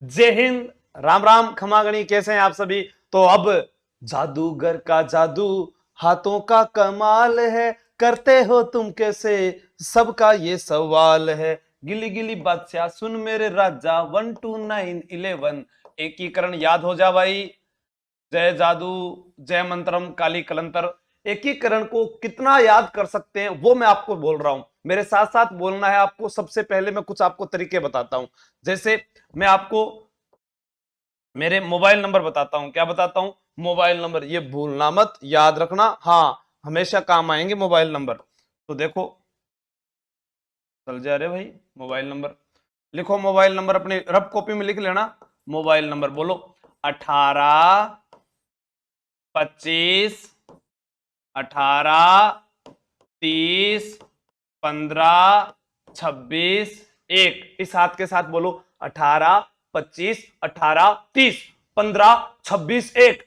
जय हिंद, राम राम, खमागणी, कैसे हैं आप सभी। तो अब जादूगर का जादू, हाथों का कमाल है, करते हो तुम कैसे, सबका ये सवाल है। गिली गिली बादशाह सुन मेरे राजा, 1 2 9 11। एकीकरण याद हो जा भाई। जय जादू, जय मंत्रम, काली कलंतर। एकीकरण को कितना याद कर सकते हैं वो मैं आपको बोल रहा हूं, मेरे साथ साथ बोलना है आपको। सबसे पहले मैं कुछ आपको तरीके बताता हूं। जैसे मैं आपको मेरे मोबाइल नंबर बताता हूं। क्या बताता हूं? मोबाइल नंबर, ये भूलना मत, याद रखना। हाँ, हमेशा काम आएंगे मोबाइल नंबर। तो देखो, चल जा रहे भाई। मोबाइल नंबर लिखो, मोबाइल नंबर अपनी रफ कॉपी में लिख लेना। मोबाइल नंबर बोलो। 18 25 18 30 15 26 1। इस हाथ के साथ बोलो। 18 25 18 30 15 26 1।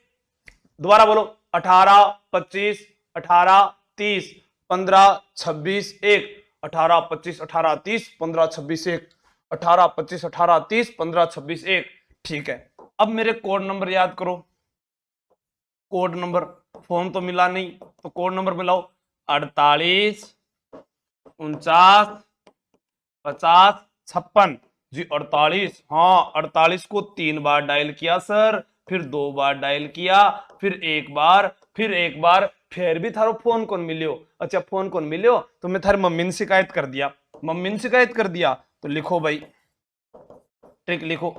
दोबारा बोलो। 18 25 18 30 15 26 1। 18 25 18 30 15 26 1। 18 25 18 30 15 26 1। ठीक है, अब मेरे कोड नंबर याद करो। कोड नंबर, फोन तो मिला नहीं तो कोड नंबर मिलाओ। 48 49 50 56 जी। 48, हाँ 48 को 3 बार डायल किया सर, फिर 2 बार डायल किया, फिर एक बार, फिर एक बार, फिर भी थारो फोन कौन मिलियो। अच्छा, फोन कौन मिलियो तो मैं थारी मम्मी ने शिकायत कर दिया। मम्मी ने शिकायत कर दिया तो लिखो भाई, ट्रिक लिखो।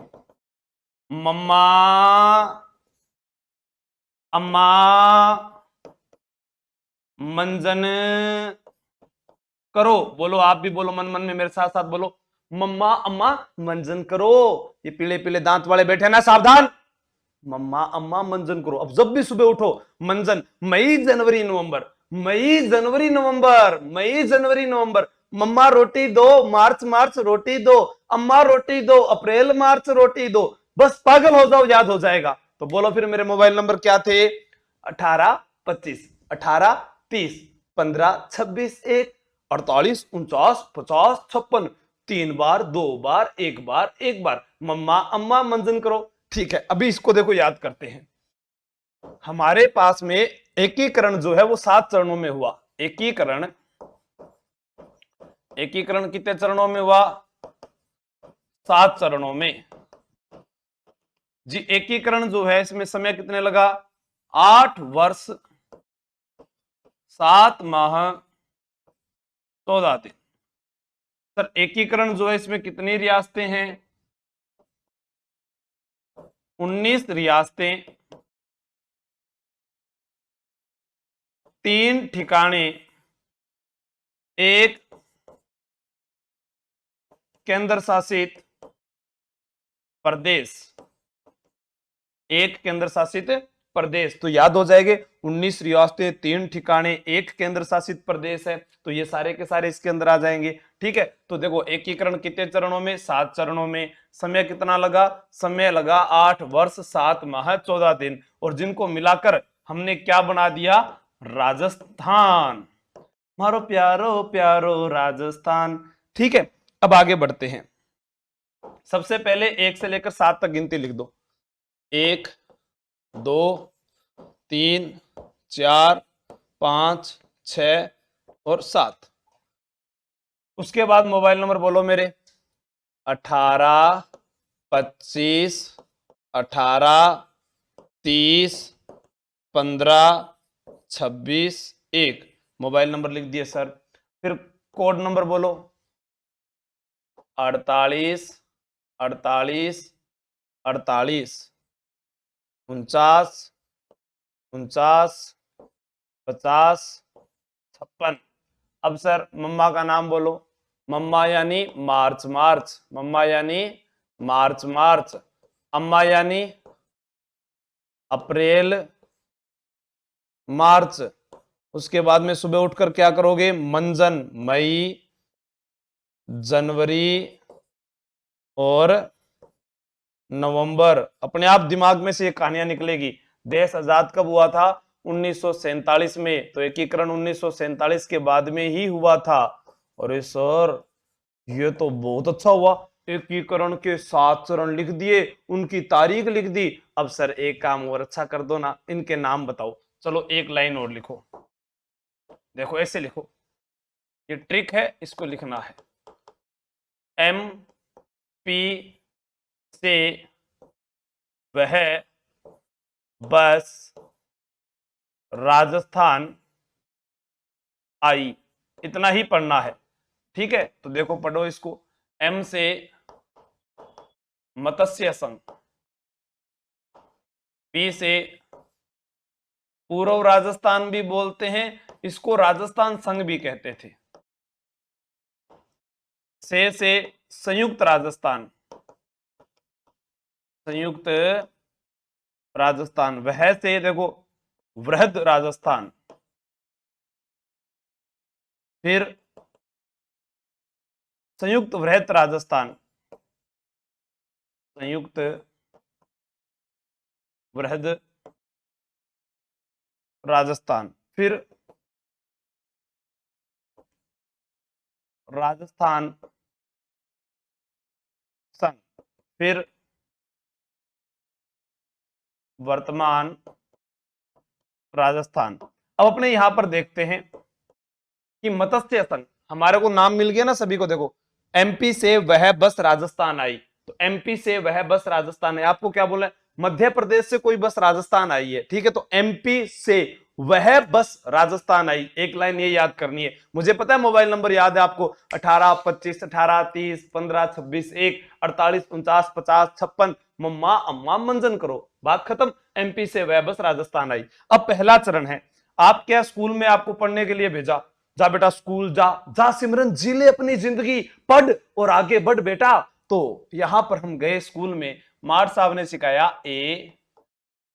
मम्मा, अम्मा, मंजन करो। बोलो, आप भी बोलो मन मन में मेरे साथ साथ बोलो। मम्मा अम्मा मंजन करो। ये पीले पीले दांत वाले बैठे ना, सावधान। मम्मा अम्मा मंजन करो। अब जब भी सुबह उठो, मंजन। मई जनवरी नवंबर, मई जनवरी नवंबर, मई जनवरी नवंबर। मम्मा रोटी दो, मार्च मार्च रोटी दो, अम्मा रोटी दो, अप्रैल मार्च रोटी दो। बस पागल हो जाओ, याद हो जाएगा। तो बोलो फिर मेरे मोबाइल नंबर क्या थे? 18 25 18 30 15 26 1। 48 49 50 56। 3 बार, 2 बार, एक बार, एक बार। मम्मा अम्मा मंजन करो। ठीक है, अभी इसको देखो, याद करते हैं। हमारे पास में एकीकरण जो है वो 7 चरणों में हुआ। एकीकरण, एकीकरण कितने चरणों में हुआ? 7 चरणों में जी। एकीकरण जो है इसमें समय कितने लगा? 8 वर्ष 7 माह 14 दिन। सर एकीकरण जो है इसमें कितनी रियासतें हैं? 19 रियासतें, 3 ठिकाने, एक केंद्र शासित प्रदेश, एक केंद्र शासित प्रदेश। तो याद हो जाएंगे, 19 रियासतें, 3 ठिकाने, एक केंद्र शासित प्रदेश है। तो ये सारे के सारे इसके अंदर आ जाएंगे। ठीक है, तो देखो एकीकरण कितने चरणों में? 7 चरणों में। समय कितना लगा? समय लगा 8 वर्ष 7 माह 14 दिन। और जिनको मिलाकर हमने क्या बना दिया? राजस्थान। मारो प्यारो प्यारो राजस्थान। ठीक है, अब आगे बढ़ते हैं। सबसे पहले 1 से लेकर 7 तक गिनती लिख दो। 1 2 3 4 5 6 और 7। उसके बाद मोबाइल नंबर बोलो मेरे। 18 25 18 30 15 26 1। मोबाइल नंबर लिख दिए सर। फिर कोड नंबर बोलो। 48 48 48 49 49 50 56। अब सर मम्मा का नाम बोलो। मम्मा यानी मार्च मार्च, मम्मा यानी मार्च मार्च। अम्मा यानी अप्रैल मार्च। उसके बाद में सुबह उठकर क्या करोगे? मंजन, मई जनवरी और नवंबर। अपने आप दिमाग में से ये कहानियां निकलेगी। देश आजाद कब हुआ था? 1947 में। तो एकीकरण 1947 के बाद में ही हुआ था। अरे सर, ये तो बहुत अच्छा हुआ। एकीकरण के 7 चरण लिख दिए, उनकी तारीख लिख दी। अब सर एक काम और अच्छा कर दो ना, इनके नाम बताओ। चलो एक लाइन और लिखो, देखो ऐसे लिखो, ये ट्रिक है, इसको लिखना है। एम पी से वह बस राजस्थान आई, इतना ही पढ़ना है। ठीक है, तो देखो पढ़ो इसको। एम से मत्स्य संघ, पी से पूर्व राजस्थान भी बोलते हैं, इसको राजस्थान संघ भी कहते थे। से संयुक्त राजस्थान, संयुक्त राजस्थान। वह से देखो वृहद राजस्थान, फिर संयुक्त वृहद राजस्थान, संयुक्त वृहद राजस्थान, फिर राजस्थान संघ, फिर वर्तमान राजस्थान। अब अपने यहां पर देखते हैं कि मत्स्य संघ, हमारे को नाम मिल गया ना सभी को। देखो एमपी से वह बस राजस्थान आई, तो एमपी से वह बस राजस्थान है। आपको क्या बोला है? मध्य प्रदेश से कोई बस राजस्थान आई है, ठीक है, तो एमपी से वह बस राजस्थान आई, एक लाइन ये याद करनी है। मुझे पता है मोबाइल नंबर याद है आपको, 18 25 18 30 15 26 1 48 49 50 56। मम्मा अम्मा मंजन करो, बात खत्म। एमपी से वह बस राजस्थान आई। अब पहला चरण है, आप क्या स्कूल में आपको पढ़ने के लिए भेजा, जा बेटा स्कूल जा, जा सिमरन जी ले अपनी जिंदगी, पढ़ और आगे बढ़ बेटा। तो यहां पर हम गए स्कूल में, मार साहब ने सिखाया ए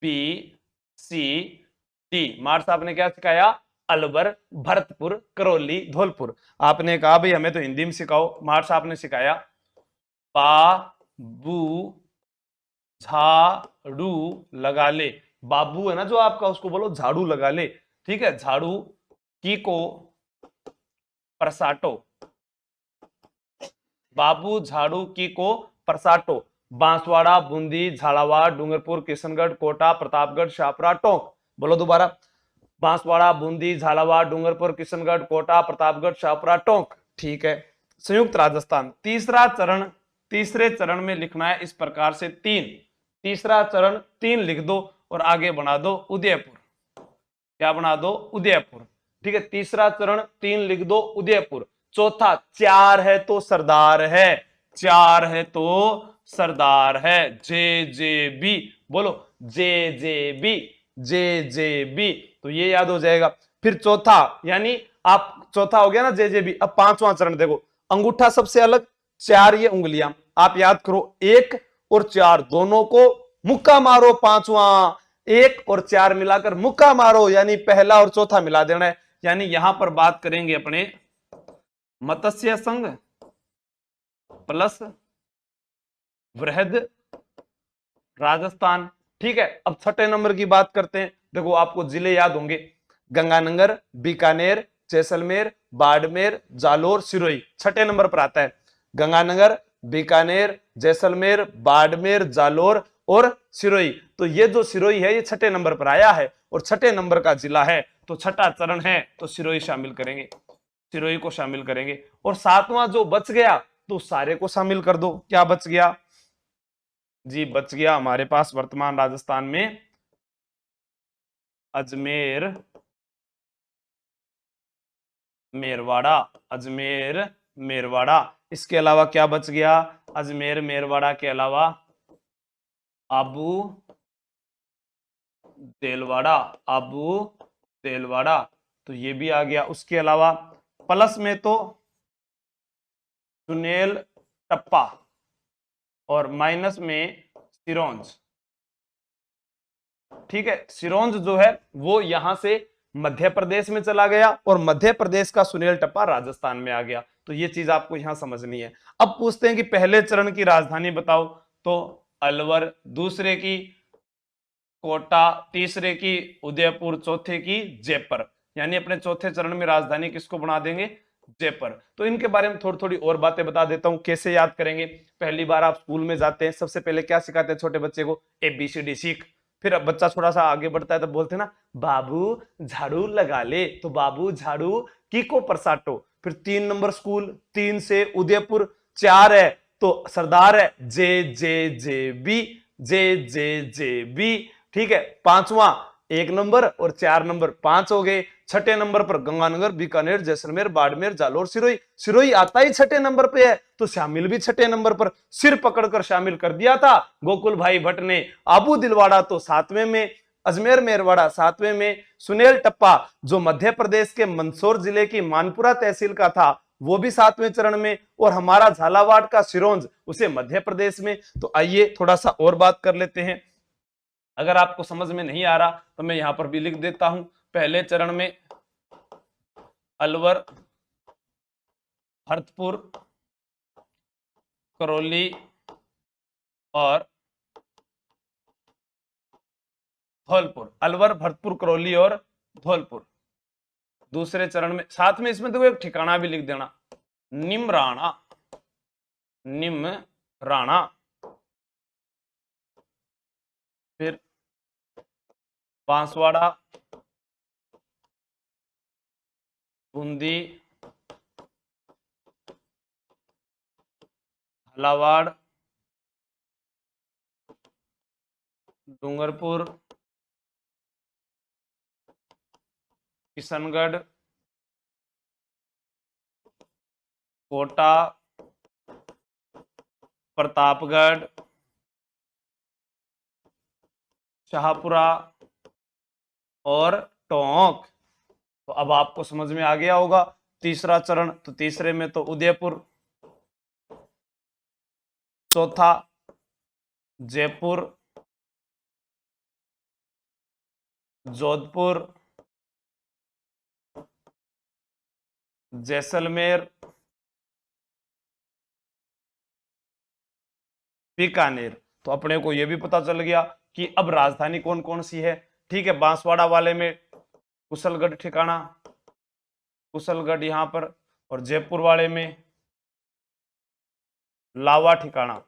बी सी डी। मार साहब ने क्या सिखाया? अलवर, भरतपुर, करौली, धौलपुर। आपने कहा भाई हमें तो हिंदी में सिखाओ, मार साहब ने सिखाया पा बू झाड़ू लगा ले। बाबू है ना जो आपका, उसको बोलो झाड़ू लगा ले, ठीक है। झाड़ू की को परसाटो, बाबू झाड़ू की को परसाटो। बांसवाड़ा, बूंदी, झालावाड़, डूंगरपुर, किशनगढ़, कोटा, प्रतापगढ़, शाहपुरा, टोंक। बोलो दोबारा, बांसवाड़ा, बूंदी, झालावाड़, डूंगरपुर, किशनगढ़, कोटा, प्रतापगढ़, शाहपुरा, टोंक। ठीक है, संयुक्त राजस्थान। तीसरा चरण, तीसरे चरण में लिखना है इस प्रकार से 3। तीसरा चरण 3 लिख दो और आगे बना दो उदयपुर। क्या बना दो? उदयपुर। ठीक है, तीसरा चरण 3 लिख दो उदयपुर। चौथा 4 है तो सरदार है, 4 है तो सरदार है, जे जे बी। बोलो जे जे बी, जे जे बी, तो ये याद हो जाएगा। फिर चौथा, यानी आप चौथा हो गया ना जे जे बी। अब पांचवा चरण देखो, अंगूठा सबसे अलग, 4 ये उंगलियां, आप याद करो 1 और 4 दोनों को मुक्का मारो, पांचवा 1 और 4 मिलाकर मुक्का मारो, यानी पहला और चौथा मिला देना है। यानी यहां पर बात करेंगे अपने मत्स्य संघ प्लस वृहद राजस्थान। ठीक है, अब छठे नंबर की बात करते हैं। देखो आपको जिले याद होंगे, गंगानगर, बीकानेर, जैसलमेर, बाड़मेर, जालोर, सिरोही। छठे नंबर पर आता है गंगानगर, बीकानेर, जैसलमेर, बाड़मेर, जालोर और सिरोही। तो ये जो सिरोही है ये छठे नंबर पर आया है और छठे नंबर का जिला है, तो छठा चरण है तो सिरोही शामिल करेंगे, सिरोही को शामिल करेंगे। और सातवां जो बच गया तो सारे को शामिल कर दो। क्या बच गया जी? बच गया हमारे पास वर्तमान राजस्थान में अजमेर, मेरवाड़ा, अजमेर, मेरवाड़ा। इसके अलावा क्या बच गया? अजमेर, मेरवाड़ा के अलावा आबू, देलवाड़ा, आबू, देलवाड़ा, तो ये भी आ गया। उसके अलावा प्लस में तो सुनेल टप्पा और माइनस में सिरोंज। ठीक है, सिरोंज जो है वो यहां से मध्य प्रदेश में चला गया और मध्य प्रदेश का सुनेल टप्पा राजस्थान में आ गया। तो ये चीज आपको यहां समझनी है। अब पूछते हैं कि पहले चरण की राजधानी बताओ, तो अलवर, दूसरे की कोटा, तीसरे की उदयपुर, चौथे की जयपुर। यानी अपने चौथे चरण में राजधानी किसको बना देंगे? जयपुर। तो इनके बारे में थोड़ी थोड़ी और बातें बता देता हूं, कैसे याद करेंगे। पहली बार आप स्कूल में जाते हैं, सबसे पहले क्या सिखाते हैं छोटे बच्चे को, ABCD सीख। फिर अब बच्चा थोड़ा सा आगे बढ़ता है तो बोलते हैं ना, बाबू झाड़ू लगा ले, तो बाबू झाड़ू की को परसाटो। फिर 3 नंबर स्कूल, 3 से उदयपुर, 4 है तो सरदार है, JJJB, JJJB। ठीक है, 5वां 1 नंबर और 4 नंबर 5 हो गए। छठे नंबर पर गंगानगर, बीकानेर, जैसलमेर, बाड़मेर, जालोर, सिरोही। सिरोही आता ही छठे नंबर पे है, तो शामिल भी छठे नंबर पर सिर पकड़कर शामिल कर दिया था गोकुल भाई भट्ट ने। आबू दिलवाड़ा तो 7वें में, अजमेर मेरवाड़ा 7वें में, सुनेल टप्पा जो मध्य प्रदेश के मंदसौर जिले की मानपुरा तहसील का था वो भी 7वें चरण में, और हमारा झालावाड़ का सिरोंज उसे मध्य प्रदेश में। तो आइए थोड़ा सा और बात कर लेते हैं। अगर आपको समझ में नहीं आ रहा तो मैं यहां पर भी लिख देता हूं। पहले चरण में अलवर, भरतपुर, करौली और धौलपुर। अलवर, भरतपुर, करौली और धौलपुर। दूसरे चरण में साथ में इसमें देखो एक ठिकाना भी लिख देना, निमराणा, निमराणा। फिर बांसवाड़ा, बूंदी, झालावाड़, डूंगरपुर, किशनगढ़, कोटा, प्रतापगढ़, शाहपुरा और टोंक। तो अब आपको समझ में आ गया होगा। तीसरा चरण, तो तीसरे में तो उदयपुर, चौथा जयपुर, जोधपुर, जैसलमेर, बीकानेर। तो अपने को यह भी पता चल गया कि अब राजधानी कौन कौन सी है। ठीक है, बांसवाड़ा वाले में कुशलगढ़ ठिकाना, कुशलगढ़ यहां पर, और जयपुर वाले में लावा ठिकाना।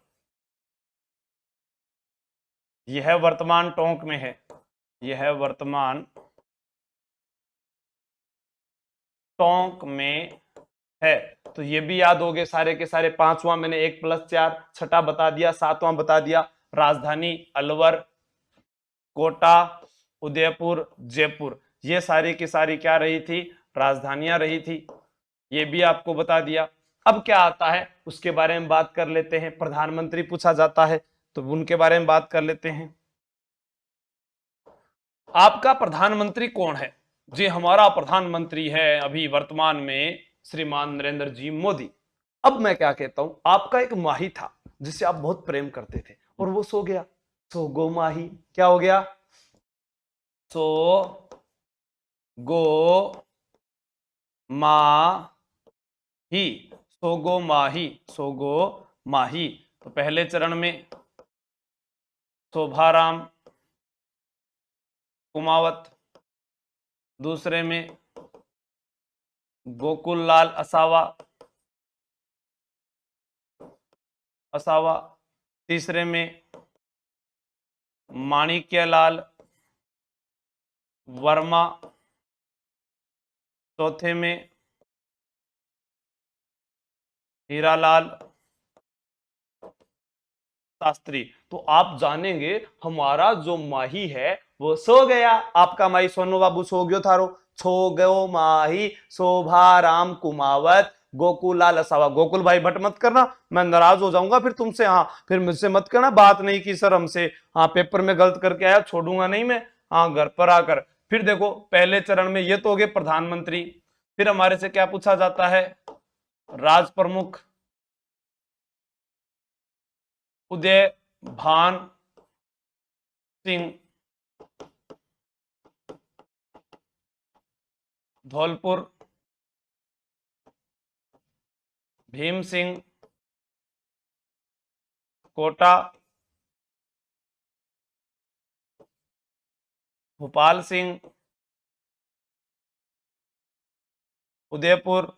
यह वर्तमान टोंक में है, यह वर्तमान टोंक में है। तो ये भी याद हो गए सारे के सारे। 5वां मैंने 1+4, छठा बता दिया, 7वां बता दिया। राजधानी अलवर, कोटा, उदयपुर, जयपुर, ये सारी की सारी क्या रही थी, राजधानियां रही थी। ये भी आपको बता दिया। अब क्या आता है उसके बारे में बात कर लेते हैं। प्रधानमंत्री पूछा जाता है तो उनके बारे में बात कर लेते हैं। आपका प्रधानमंत्री कौन है? जी, हमारा प्रधानमंत्री है अभी वर्तमान में श्रीमान नरेंद्र जी मोदी। अब मैं क्या कहता हूं, आपका एक माही था जिसे आप बहुत प्रेम करते थे और वो सो गया। सो गो माही, क्या हो गया? सो गो माही, सोगो माही, सोगो माही। तो पहले चरण में शोभाराम कुमावत, दूसरे में गोकुल लाल असावा, असावा, तीसरे में माणिक्यलाल वर्मा, चौथे में हीरालाल शास्त्री। तो आप जानेंगे हमारा जो माही है वो सो गया। आपका माही सोनू बाबू सो गयो थारो। छो गयो माही शोभाराम कुमावत गोकुलाल असावा। गोकुल भाई भट्ट मत करना, मैं नाराज हो जाऊंगा फिर तुमसे। हाँ, फिर मुझसे मत करना, बात नहीं की सर हमसे, हाँ पेपर में गलत करके आया, छोड़ूंगा नहीं मैं, हाँ घर पर आकर। फिर देखो पहले चरण में ये तो हो गए प्रधानमंत्री। फिर हमारे से क्या पूछा जाता है? राज प्रमुख उदय भान सिंह, धौलपुर भीम सिंह, कोटा भोपाल सिंह, उदयपुर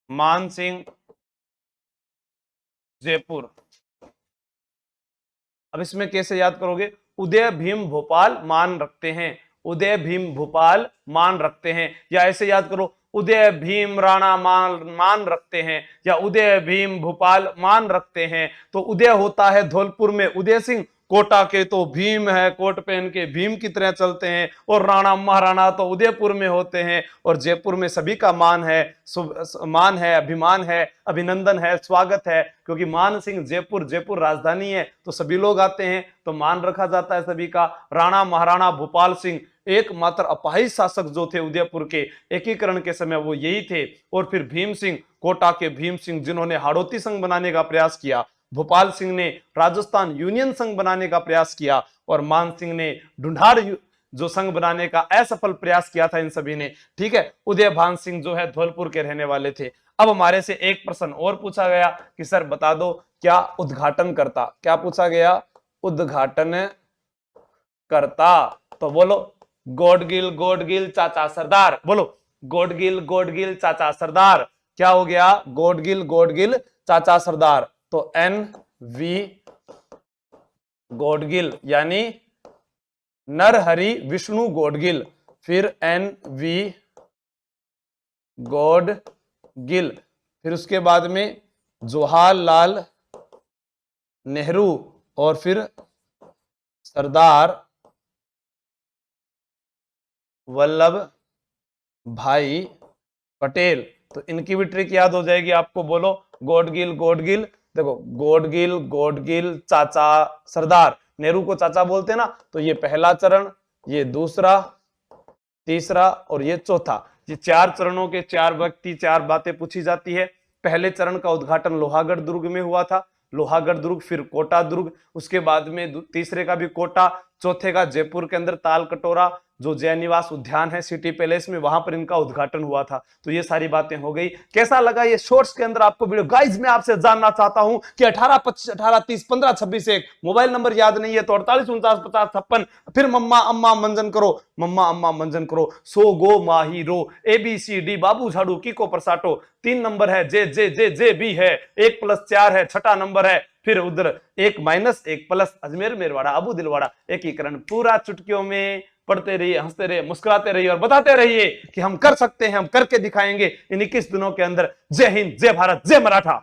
मानसिंह जयपुर। अब इसमें कैसे याद करोगे? उदय भीम भोपाल मान रखते हैं, उदय भीम भोपाल मान रखते हैं, या ऐसे याद करो उदय भीम राणा मान रखते हैं, या उदय भीम भोपाल मान रखते हैं। तो उदय होता है धौलपुर में उदय सिंह, कोटा के तो भीम है, कोट पहन के भीम की तरह चलते हैं, और राणा महाराणा तो उदयपुर में होते हैं, और जयपुर में सभी का मान है, मान है, अभिमान है, अभिनंदन है, स्वागत है, क्योंकि मान सिंह जयपुर, जयपुर राजधानी है तो सभी लोग आते हैं, तो मान रखा जाता है सभी का। राणा महाराणा भोपाल सिंह एकमात्र अपाहिज शासक जो थे उदयपुर के एकीकरण के समय वो यही थे, और फिर भीम सिंह, कोटा के भीम सिंह जिन्होंने हाड़ौती संघ बनाने का प्रयास किया, भोपाल सिंह ने राजस्थान यूनियन संघ बनाने का प्रयास किया, और मान सिंह ने ढूंढाड़ जो संघ बनाने का असफल प्रयास किया था इन सभी ने। ठीक है, उदय भान सिंह जो है धौलपुर के रहने वाले थे। अब हमारे से एक प्रश्न और पूछा गया कि सर बता दो क्या उद्घाटन करता, क्या पूछा गया? उद्घाटन करता, तो बोलो गॉडगिल गॉडगिल चाचा सरदार, बोलो गॉडगिल गॉडगिल चाचा सरदार। क्या हो गया? गॉडगिल गॉडगिल चाचा सरदार। तो एन वी गॉडगिल यानी नरहरि विष्णु गॉडगिल, फिर एन वी गॉडगिल, फिर उसके बाद में जवाहरलाल नेहरू, और फिर सरदार वल्लभ भाई पटेल। तो इनकी भी ट्रिक याद हो जाएगी आपको, बोलो गॉडगिल गॉडगिल। देखो गॉडगिल गॉडगिल चाचा सरदार, नेहरू को चाचा बोलते हैं ना, तो ये पहला चरण, ये दूसरा, तीसरा और ये चौथा, ये चार चरणों के चार व्यक्ति, चार बातें पूछी जाती है। पहले चरण का उद्घाटन लोहागढ़ दुर्ग में हुआ था, लोहागढ़ दुर्ग, फिर कोटा दुर्ग, उसके बाद में तीसरे का भी कोटा, चौथे का जयपुर के अंदर ताल कटोरा जो जयनिवास उद्यान है सिटी पैलेस में, वहां पर इनका उद्घाटन हुआ था। तो ये सारी बातें हो गई। कैसा लगा ये शॉर्ट्स के अंदर आपको वीडियो? गाइस मैं आपसे जानना चाहता हूं कि 18 25 18 30 15 26 1 मोबाइल नंबर याद नहीं है तो 48 49 50 56, फिर मम्मा अम्मा मंजन करो, मम्मा अम्मा मंजन करो, सो गो माही रो, ABCD बाबू झाड़ू कीको परसाटो, 3 नंबर है जे जे जे जे भी है, 1 + 4 है, छठा नंबर है, फिर उधर 1 - 1 + अजमेर मेरवाड़ा अबू दिलवाड़ा, एकीकरण। पूरा चुटकियों में पढ़ते रहिए, हंसते रहिए, मुस्कुराते रहिए और बताते रहिए कि हम कर सकते हैं, हम करके दिखाएंगे इन 21 दिनों के अंदर। जय हिंद, जय भारत, जय मराठा।